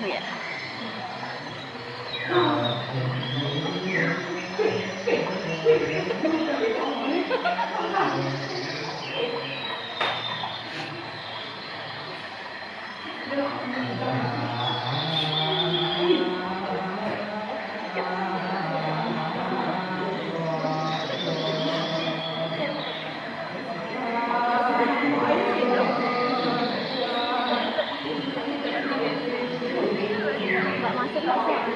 Oh ya. Nggak masuk masuk.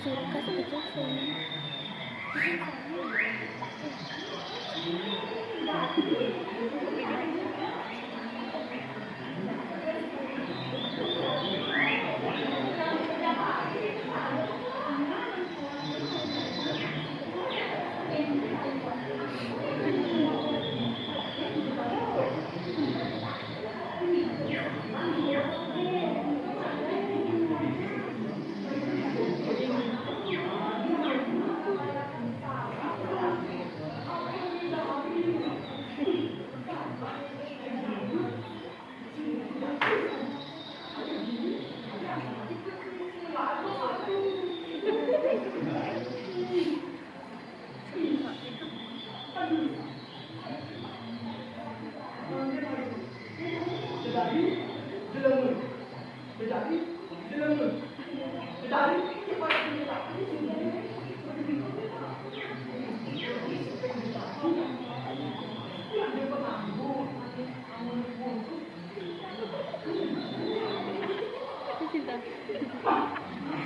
suka sebetulnya sini.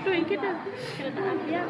Tuh yang kita kereta api ya.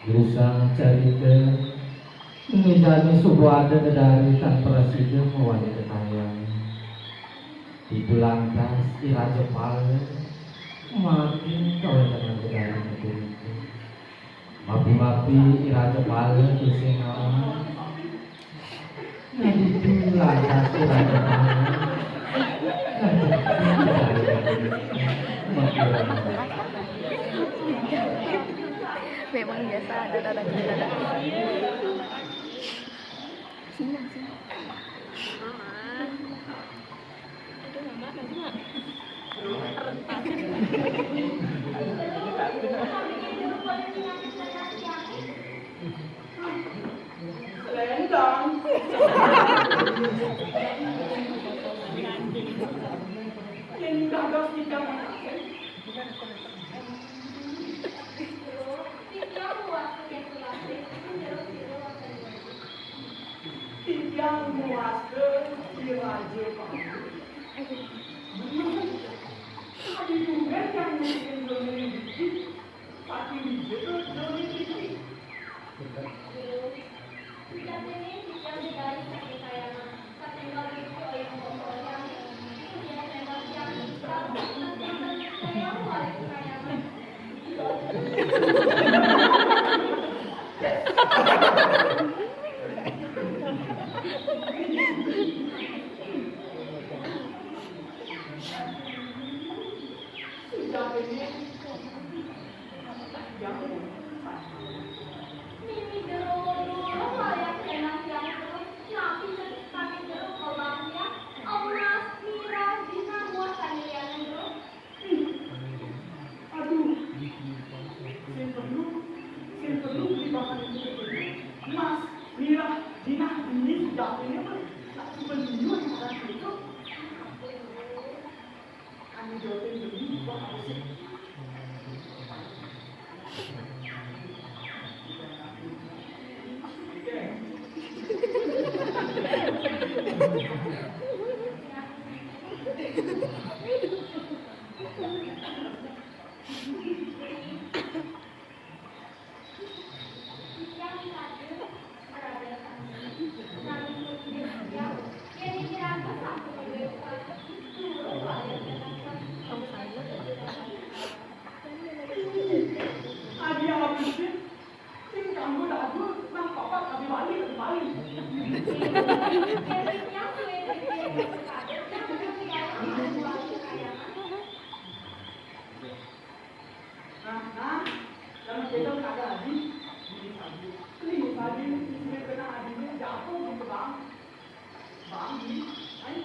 Berusaha cari ke menjadi sebuah dari tanpa presiden wanita kaya itu lantas iraja pala makin kau dengan budaya itu mapi iraja pala kusingawan jadi itu lantas iraja pala Memang biasa ada sini. Mama nanti mak Selendang. Yang gagal kita makan. Yang muaskan diraja kamu. Ada juga yang mungkin domin dikit, tapi juga domin dikit. Nah, jangan kita ada lagi. Ini tadi kena adinya jatuh gitu bang. Bang, ayo.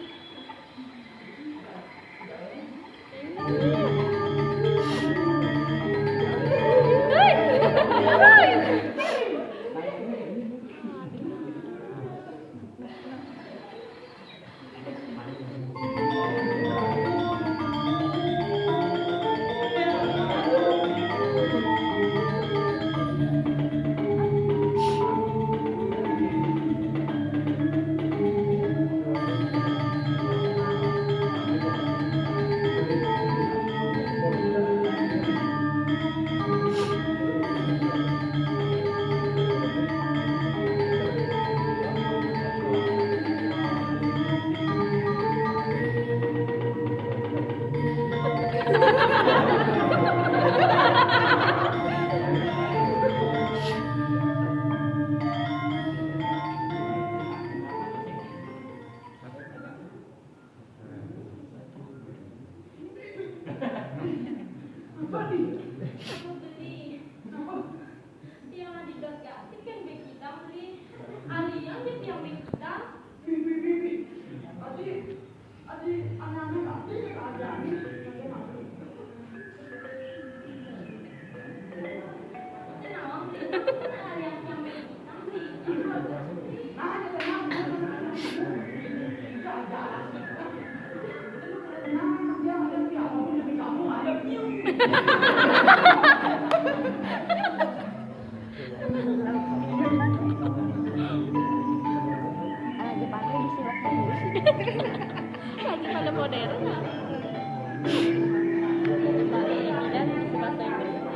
Lagi pakai di sini. Lagi pada modern ya. Dan bahasa Inggris.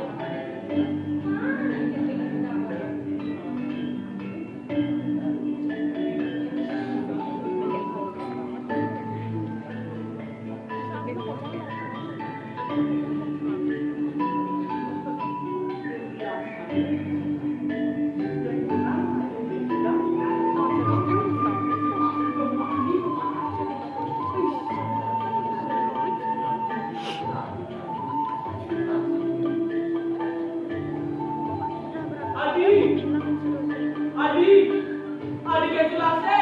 Adi kesulase,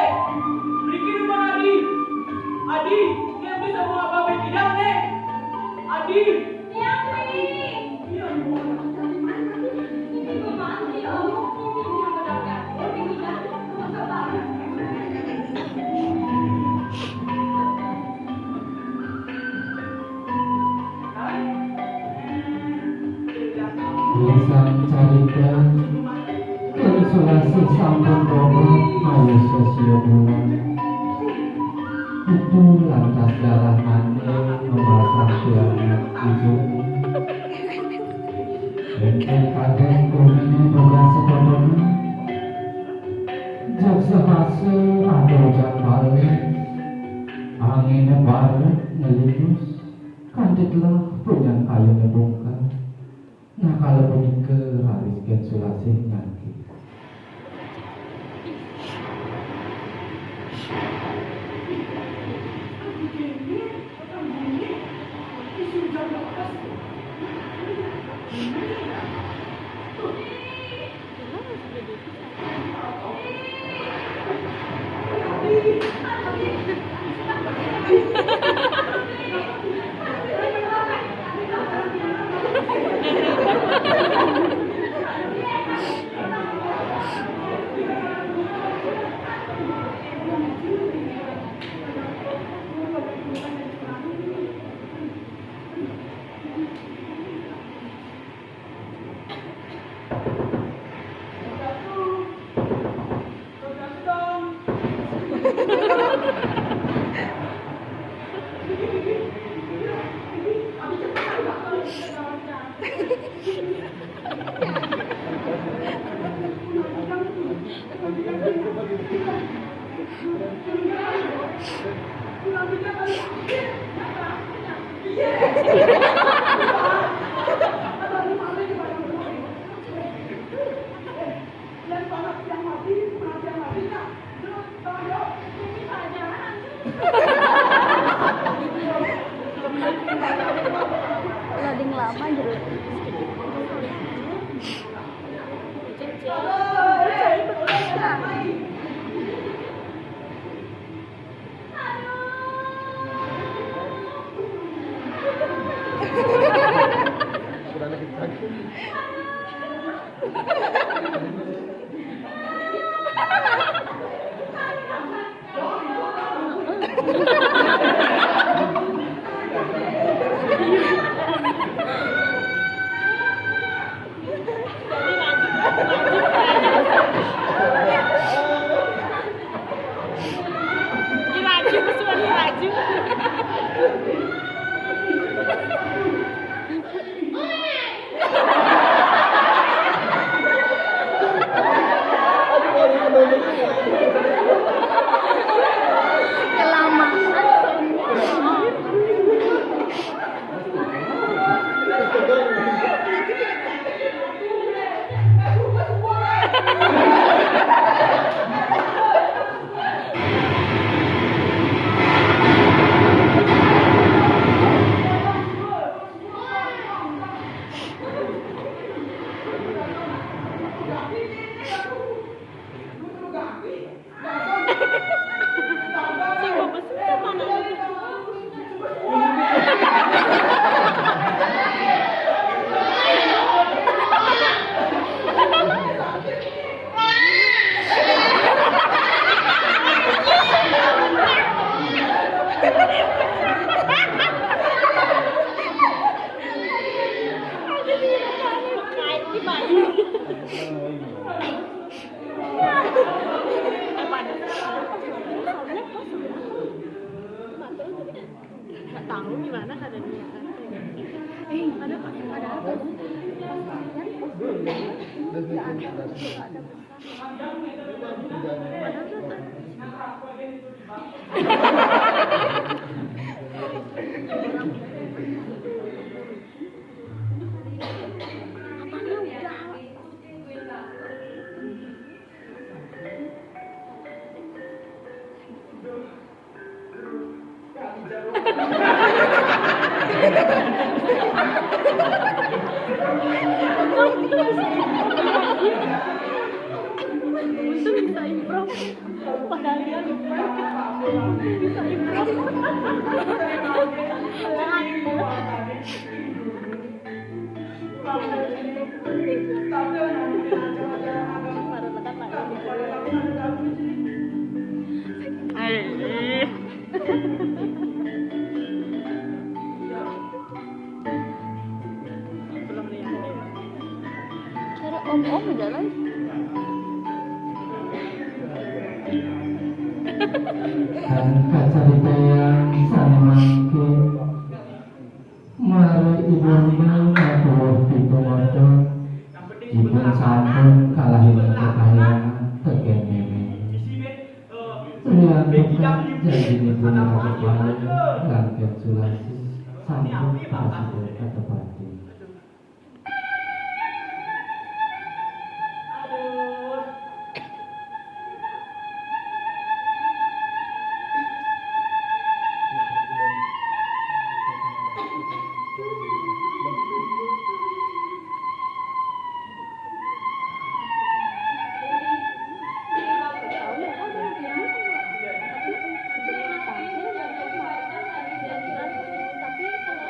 bikin rumah Adi, yang bisa mau apa tidak nih, Adi. Yang ini. Iya, mau Ini kemana sih? Oh, ini yang berdagang. Ini tidak. Masa banget. Bisa carita konsulasi sampun romo ayo sesio bulan itu lantas darah mandi memasang kiamat ibu dan kadang kumini boga sekodonya jaksa fase ada ujang balik anginnya balik ngelindus kanditlah punya kayu ngebongkar. Nah kalau begitu harus konsulasi nanti. Loading lama jeruk. Nggak tahu gimana keadaannya. Ada apa? Itu bisa improv. Padahal dia lupa. Bisa improv. Cara om-om jalan. Dan kacarita yang sanemangke mari ibune katuwuh pitumoto dipun sampun kalahin kekayangan tegen meme priyantukan janjinipun kakepalan lan ketsulasi sampun pasipun katepati. Tapi kalau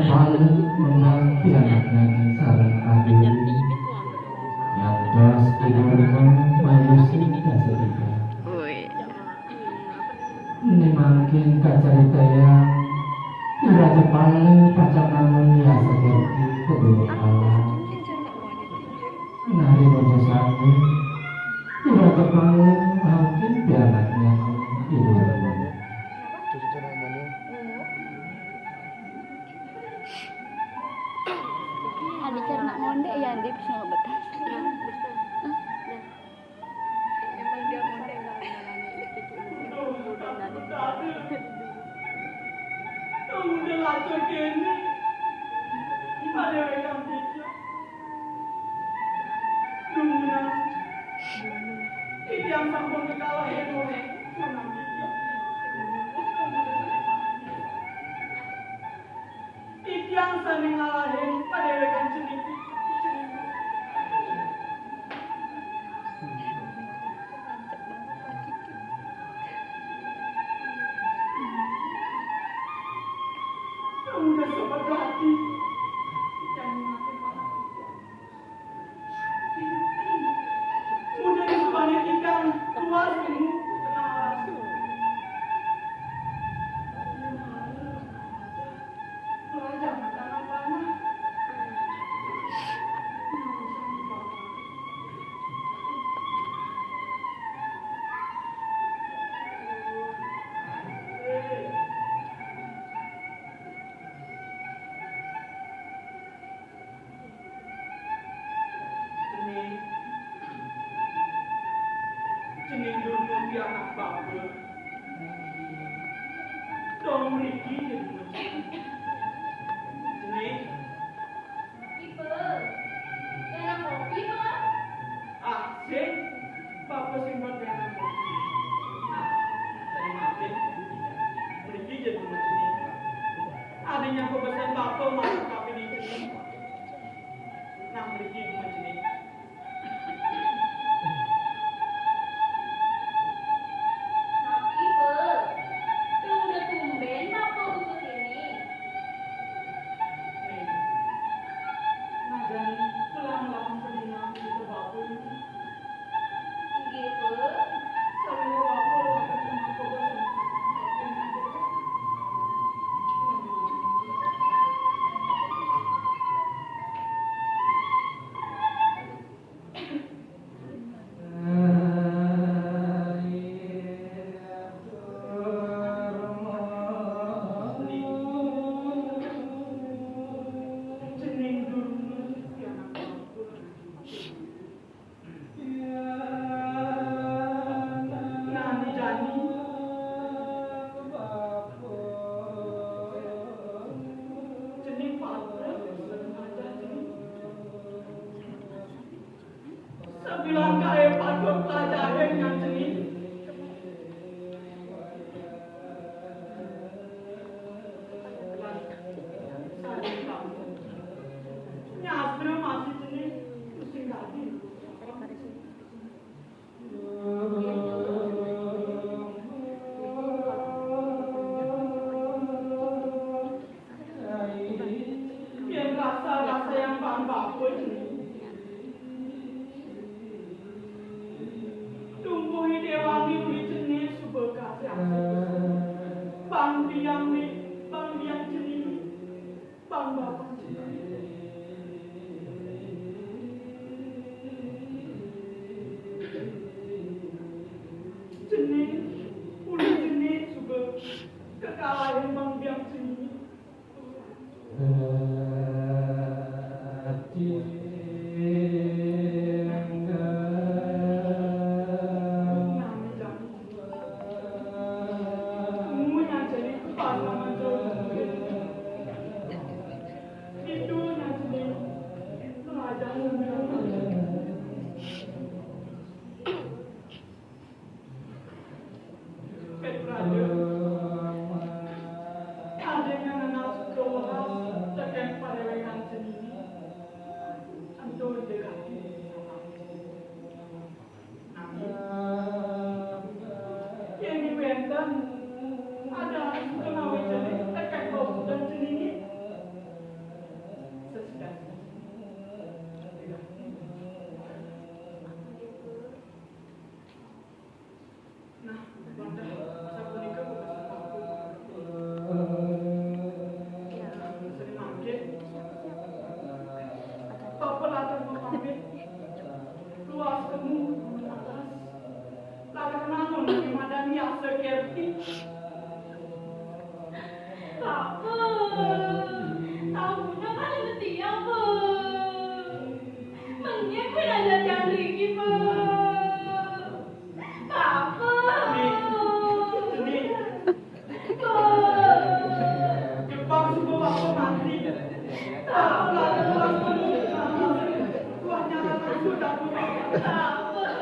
paling menanti anaknya sareng adu yang dos ibu mayusi kasetika ini makin kacarita yang Raja paling pacang namun ya seperti kedua Allah nari bojo sami Raja paling makin pianaknya ibu Raja Ada cara nak monde ya dia bisa ngebetas. Emang dia monde nggak ngalami itu udah dari Kamu udah lacur gini. Ada yang tidak. Dumna. Ini yang sampun dikalahin oleh menang dia. Iki yang saling ngalahin pada rekan ceniki. Kamu udah sobat hati. Yang mengakhiri malam. Mudah disebani ikan luar ini. Jening dulu di anak bagus. Dong Riki jadi macam. Jening. Tipe. Enak kopi, Pak. Asik. Bapak simpan di anak bagus. Saya maafin. Riki jadi macam ini. Adanya kebesaran bapak masuk kafe di sini. Nah Riki jadi macam ini. Bilang kaya patut pelajaran yang jenis. Nyastra masih jenis pusing kaki. Yang rasa-rasa yang bahan-bahan jenis. Tunggu Riki, Pak. Papa. Ini Pak. Jepang semua waktu mati. Tahu lah, tuanya anak sudah punya.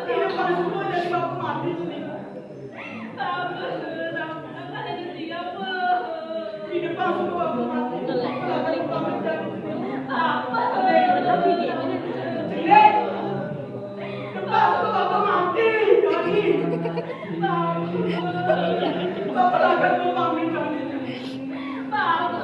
Ini Jepang semua dari waktu mati ini. Papa, kenapa ada siapa? Di depan semua waktu mati. Ada Jepang menjadi. Papa. Jelek. Jepang semua waktu mati. Jadi. Bapak akan memahami kami. Papa.